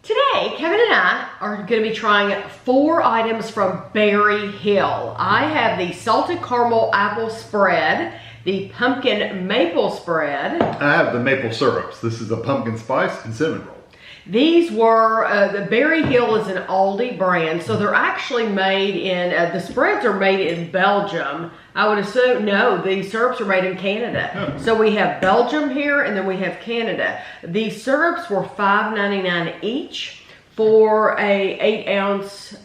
Today, Kevin and I are going to be trying 4 items from Berryhill. I have the salted caramel apple spread, the pumpkin maple spread. I have the maple syrups. This is a pumpkin spice and cinnamon roll. These were, the Berryhill is an Aldi brand, so they're actually made in, the spreads are made in Belgium. I would assume, no, the syrups are made in Canada. So we have Belgium here, and then we have Canada. The syrups were $5.99 each for a 8-ounce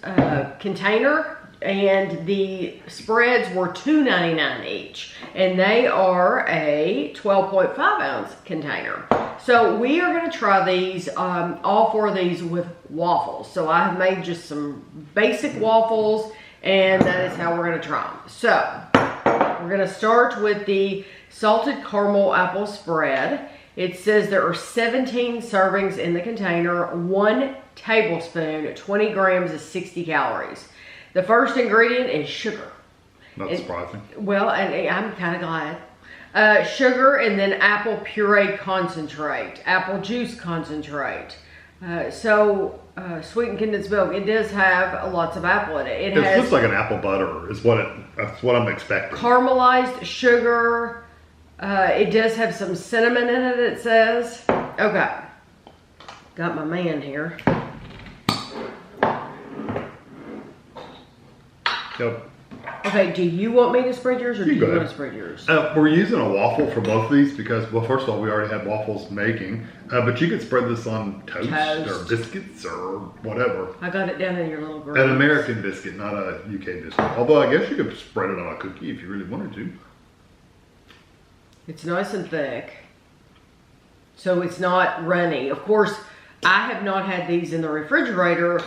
container, and the spreads were $2.99 each, and they are a 12.5-ounce container. So we are going to try these, all 4 of these with waffles. So I have made just some basic waffles, and that is how we're going to try them. So we're going to start with the salted caramel apple spread. It says there are 17 servings in the container, 1 tablespoon, 20 grams is 60 calories. The first ingredient is sugar. Not surprising. Well, and I'm kind of glad. Sugar, and then apple puree concentrate, apple juice concentrate. Sweetened condensed milk. It does have lots of apple in it. It looks like an apple butter is that's what I'm expecting. Caramelized sugar. It does have some cinnamon in it, it says. Okay. Got my man here. Yep. Okay, do you want me to spread yours, or do you want to spread yours? We're using a waffle for both of these because, well, first of all, we already had waffles making. But you could spread this on toast or biscuits or whatever. I got it down in your little green. An American biscuit, not a UK biscuit. Although I guess you could spread it on a cookie if you really wanted to. It's nice and thick, so it's not runny. Of course, I have not had these in the refrigerator.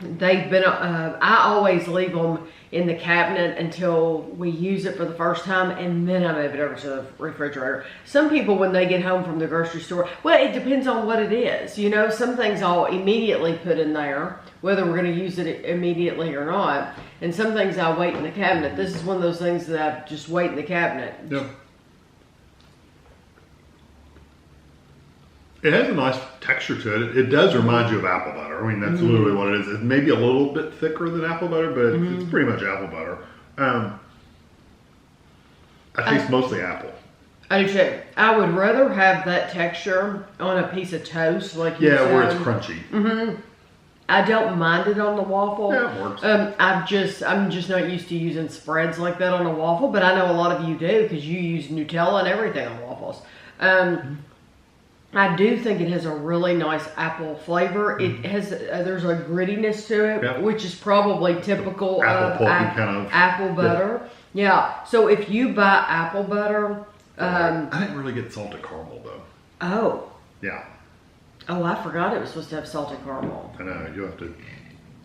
They've been, I always leave them in the cabinet until we use it for the first time, and then I move it over to the refrigerator. Some people, when they get home from the grocery store, well, it depends on what it is. You know, some things I'll immediately put in there, whether we're going to use it immediately or not. And some things I'll wait in the cabinet. This is one of those things that I just wait in the cabinet. Yeah. It has a nice texture to it. It does remind you of apple butter. I mean, that's literally what it is. It's maybe a little bit thicker than apple butter, but it's pretty much apple butter. I taste mostly apple. I do too. I would rather have that texture on a piece of toast, like you said. Yeah, where it's crunchy. I don't mind it on the waffle. Yeah, it works. I'm just not used to using spreads like that on a waffle, but I know a lot of you do because you use Nutella and everything on waffles. I do think it has a really nice apple flavor. It has, there's a grittiness to it, which is probably typical of apple butter. Yeah. So if you buy apple butter, I didn't really get salted caramel though. Oh. Yeah. Oh, I forgot it was supposed to have salted caramel. I know, you'll have to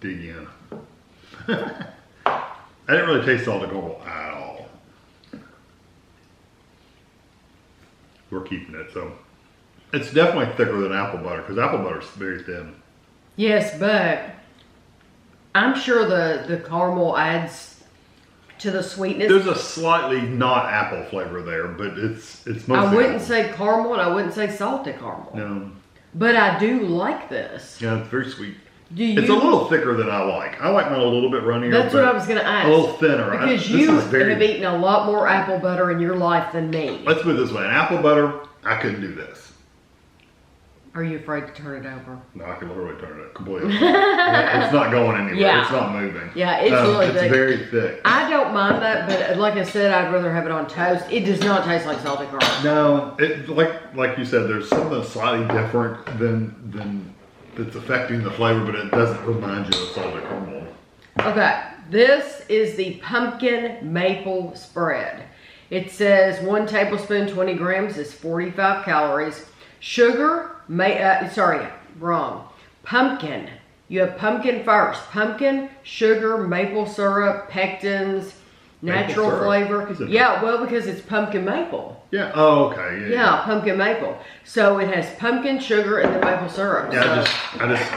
dig in. I didn't really taste salted caramel at all. We're keeping it, so. It's definitely thicker than apple butter, because apple butter is very thin. Yes, but I'm sure the caramel adds to the sweetness. There's a slightly not apple flavor there, but it's mostly I wouldn't apple. say caramel, and I wouldn't say salted caramel. No. But I do like this. Yeah, it's very sweet. It's a little thicker than I like. I like mine a little bit runnier. That's what I was going to ask. A little thinner. Because you have eaten a lot more apple butter in your life than me. Let's put it this way. An apple butter, I couldn't do this. Are you afraid to turn it over? No, I can literally turn it completely. It's not going anywhere. Yeah. It's not moving. Yeah, it's really thick. It's very thick. I don't mind that, but like I said, I'd rather have it on toast. It does not taste like salted caramel. No, it like you said, there's something slightly different than that's affecting the flavor, but it doesn't remind you of salted caramel. Okay, this is the pumpkin maple spread. It says 1 tablespoon, 20 grams is 45 calories. Sugar, wrong. Pumpkin. You have pumpkin first. Pumpkin, sugar, maple syrup, pectins, natural flavor. Yeah, well, because it's pumpkin maple. Yeah. Oh, okay. Yeah, pumpkin maple. So it has pumpkin, sugar, and then maple syrup. Yeah, so I just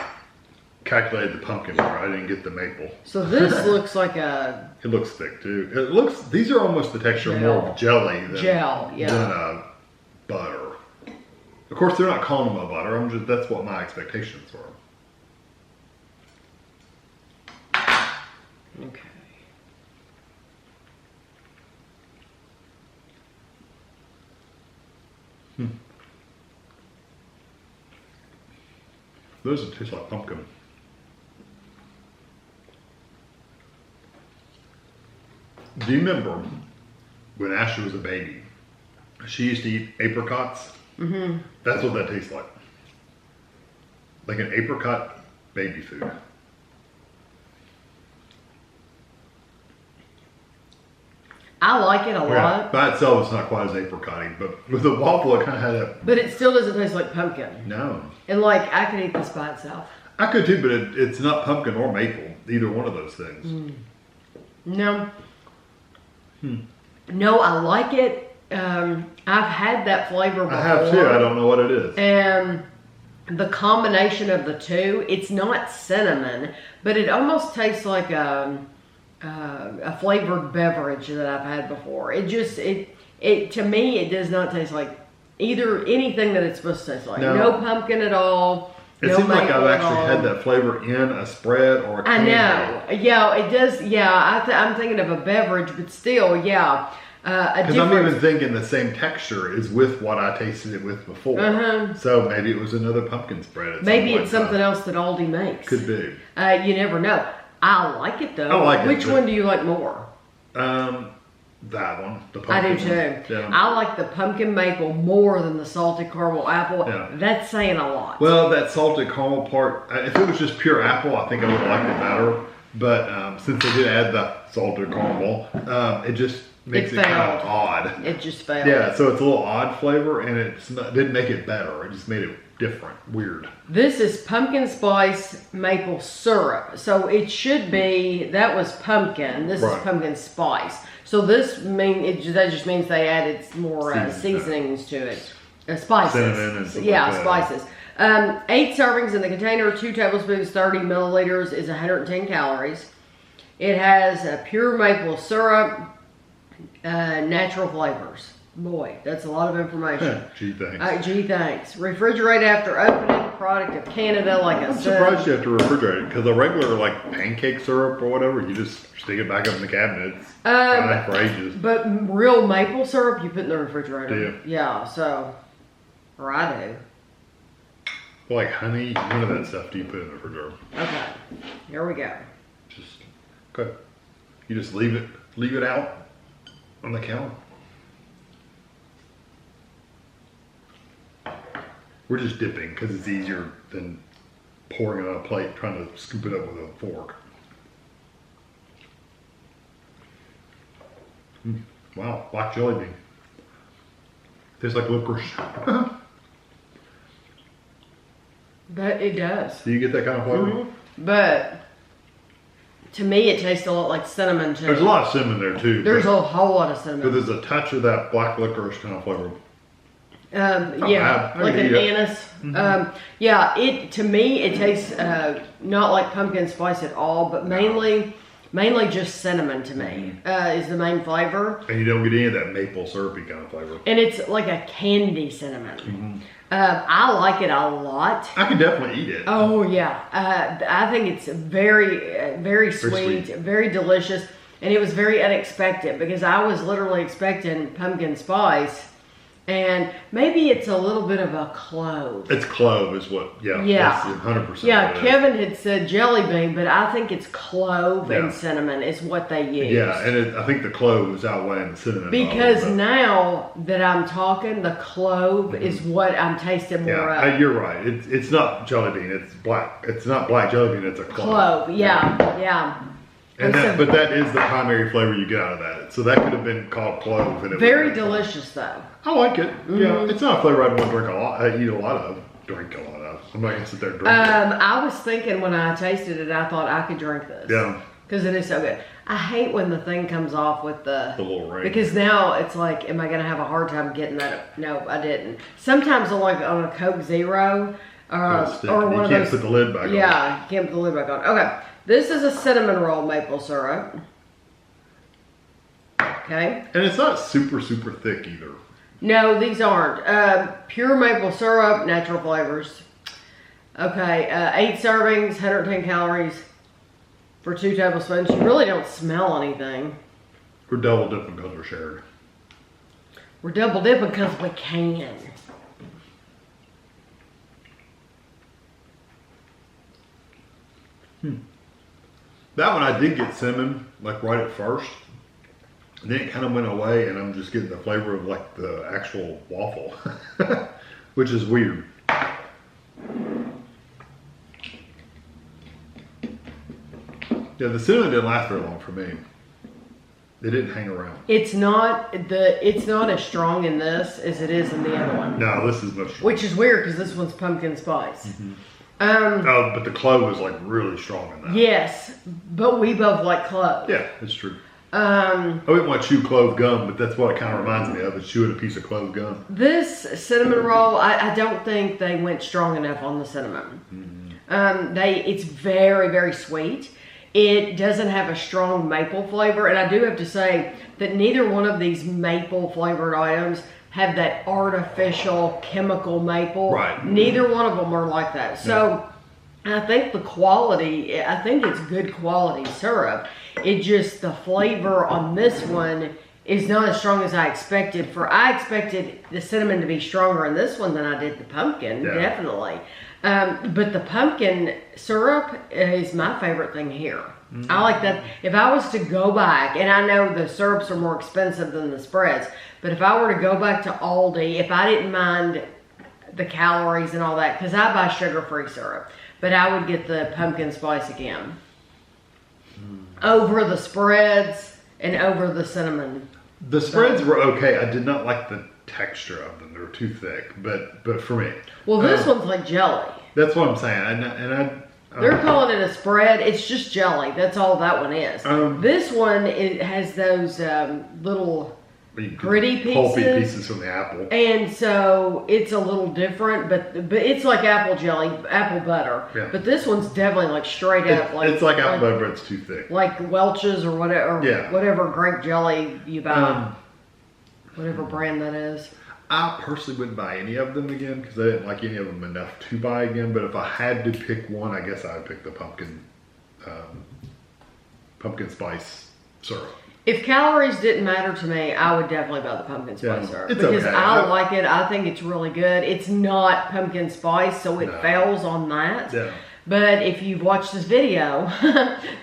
calculated the pumpkin part. I didn't get the maple. So this looks like a... It looks thick too. These are almost the texture more of jelly than gel, yeah. than butter. Of Of course, they're not calling them a butter. That's what my expectations were. Okay. Those taste like pumpkin. Do you remember when Ashley was a baby? She used to eat apricots. Mm-hmm. That's what that tastes like an apricot baby food. I like it a lot. By itself, it's not quite as apricot-y, but with the waffle, it kind of had a... But it still doesn't taste like pumpkin. No. And like, I could eat this by itself. I could too, but it's not pumpkin or maple. Either one of those things. No. No, I like it. I've had that flavor before. I have too. I don't know what it is. And the combination of the two, it's not cinnamon, but it almost tastes like a flavored beverage that I've had before. It to me, it does not taste like either anything that it's supposed to taste like. No pumpkin at all. It seems like I've actually had that flavor in a spread or a candy. I know. Yeah, it does. Yeah, I'm thinking of a beverage, but still, yeah. Because I'm even thinking the same texture is with what I tasted it with before. So maybe it was another pumpkin spread. Maybe it's something else that Aldi makes. Could be. You never know. I like it though. I like it. Which one do you like more? That one. The I pumpkin do too. Yeah. I like the pumpkin maple more than the salted caramel apple. Yeah. That's saying a lot. Well, that salted caramel part, if it was just pure apple, I think I would have liked it better. But since they did add the salted caramel, it just makes it kind of odd. It just failed. Yeah, so it's a little odd flavor, and didn't make it better. It just made it different, weird. This is pumpkin spice maple syrup. So it should be, that was pumpkin. This is pumpkin spice. So this that just means they added more seasonings to it. Spices. Cinnamon and stuff spices. 8 servings in the container, 2 tablespoons, 30 milliliters is 110 calories. It has a pure maple syrup, natural flavors. Boy, that's a lot of information. Gee, thanks. Gee, thanks. Refrigerate after opening. Product of Canada, like I said. I'm surprised you have to refrigerate it, because a regular like pancake syrup or whatever, you just stick it back up in the cabinet. It's fine for ages. But real maple syrup, you put in the refrigerator. Do you? Yeah, so, or I do. Like honey, none of that stuff do you put in the refrigerator. Okay, here we go. Okay. You just leave it out on the counter. We're just dipping because it's easier than pouring it on a plate, trying to scoop it up with a fork. Wow, black jelly bean. Tastes like licorice. But it does. Do you get that kind of flavor? But to me, it tastes a lot like cinnamon too. There's a lot of cinnamon there too. There's a whole lot of cinnamon. But there's a touch of that black licorice kind of flavor. Yeah, like an anise. Yeah, to me it tastes not like pumpkin spice at all, but mainly just cinnamon to me is the main flavor. And you don't get any of that maple syrupy kind of flavor. And it's like a candy cinnamon. I like it a lot. I can definitely eat it. Oh yeah, I think it's very sweet, very delicious, and it was very unexpected because I was literally expecting pumpkin spice. And maybe it's a little bit of a clove. It's clove is what, yeah. Yeah. 100%. Yeah, Kevin had said jelly bean, but I think it's clove and cinnamon is what they use. Yeah, and I think the clove is outweighing the cinnamon. Because now that I'm talking, the clove is what I'm tasting more of. Yeah, you're right. It's not jelly bean, it's black. It's not black jelly bean, it's a clove. Yeah. And but that is the primary flavor you get out of that. So that could have been called clove. And very delicious though. I like it. Yeah, it's not a flavor I'd want to eat a lot of. Drink a lot of. I'm not gonna sit there and drink it. I was thinking when I tasted it, I thought I could drink this. Yeah. Because it is so good. I hate when the thing comes off with the little ring. Because now it's like, am I gonna have a hard time getting that? No, I didn't. Sometimes on a Coke Zero or one of those. You can't put the lid back on. Yeah, you can't put the lid back on. Okay. This is a cinnamon roll maple syrup. Okay. And it's not super, super thick either. No, these aren't. Pure maple syrup, natural flavors. Okay, 8 servings, 110 calories for 2 tablespoons. You really don't smell anything. We're double dipping because we're shared. We're double dipping because we can. That one I did get cinnamon, like right at first. And then it kind of went away and I'm just getting the flavor of like the actual waffle, which is weird. Yeah, the cinnamon didn't last very long for me. It didn't hang around. It's not as strong in this as it is in the other one. No, this is much stronger. Which is weird because this one's pumpkin spice. Mm-hmm. Oh, but the clove is like really strong in that. Yes, but we both like clove. Yeah, it's true. I wouldn't want to chew clove gum, but that's what it kind of reminds me of, is chewing a piece of clove gum. This cinnamon roll, I don't think they went strong enough on the cinnamon. Mm-hmm. It's very, very sweet. It doesn't have a strong maple flavor, and I do have to say that neither one of these maple flavored items have that artificial chemical maple. Right. Neither one of them are like that. So I think the quality, I think it's good quality syrup. It just, the flavor on this one is not as strong as I expected. I expected the cinnamon to be stronger in this one than I did the pumpkin, definitely. But the pumpkin syrup is my favorite thing here. Mm-hmm. I like that. If I was to go back, and I know the syrups are more expensive than the spreads, but if I were to go back to Aldi, if I didn't mind the calories and all that, because I buy sugar-free syrup, but I would get the pumpkin spice again. Over the spreads and over the cinnamon. The spreads were okay. I did not like the texture of them. They were too thick, but for me. Well, this one's like jelly. That's what I'm saying. They're calling it a spread. It's just jelly. That's all that one is. This one, it has those little gritty pieces. Pulpy pieces from the apple. And so it's a little different, but it's like apple jelly, apple butter. Yeah. But this one's definitely like straight up. It's like apple butter, but it's too thick. Like Welch's or whatever, whatever grape jelly you buy. Whatever brand that is. I personally wouldn't buy any of them again because I didn't like any of them enough to buy again. But if I had to pick one, I guess I would pick the pumpkin spice syrup. If calories didn't matter to me, I would definitely buy the pumpkin spice syrup. Because okay. I like it. I think it's really good. It's not pumpkin spice, so it fails on that. Yeah. But if you've watched this video,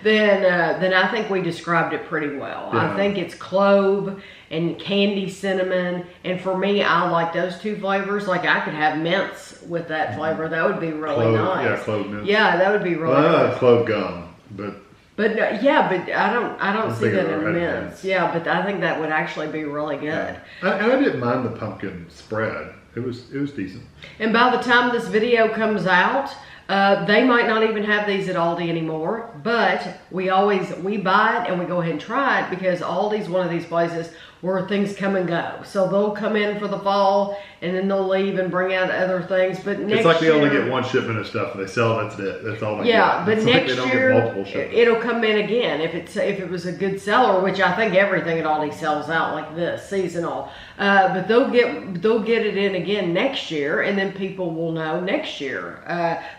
then I think we described it pretty well. Yeah. I think it's clove and candy cinnamon. And for me, I like those two flavors. Like I could have mints with that flavor. That would be really nice. Yeah, clove mints. Yeah, that would be really nice. Clove gum, but I don't see that in mints. Yeah, but I think that would actually be really good. Yeah. And I didn't mind the pumpkin spread. It was decent. And by the time this video comes out, they might not even have these at Aldi anymore, but we buy it and we go ahead and try it because Aldi's one of these places where things come and go. So they'll come in for the fall and then they'll leave and bring out other things. But next year, it's like they only get one shipment of stuff and they sell it. That's it. That's all they get. Yeah, but it's next like they don't year get multiple shipments. It'll come in again if it was a good seller, which I think everything at Aldi sells out like this seasonal. But they'll get it in again next year, and then people will know next year.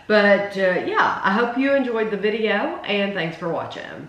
But I hope you enjoyed the video, and thanks for watching.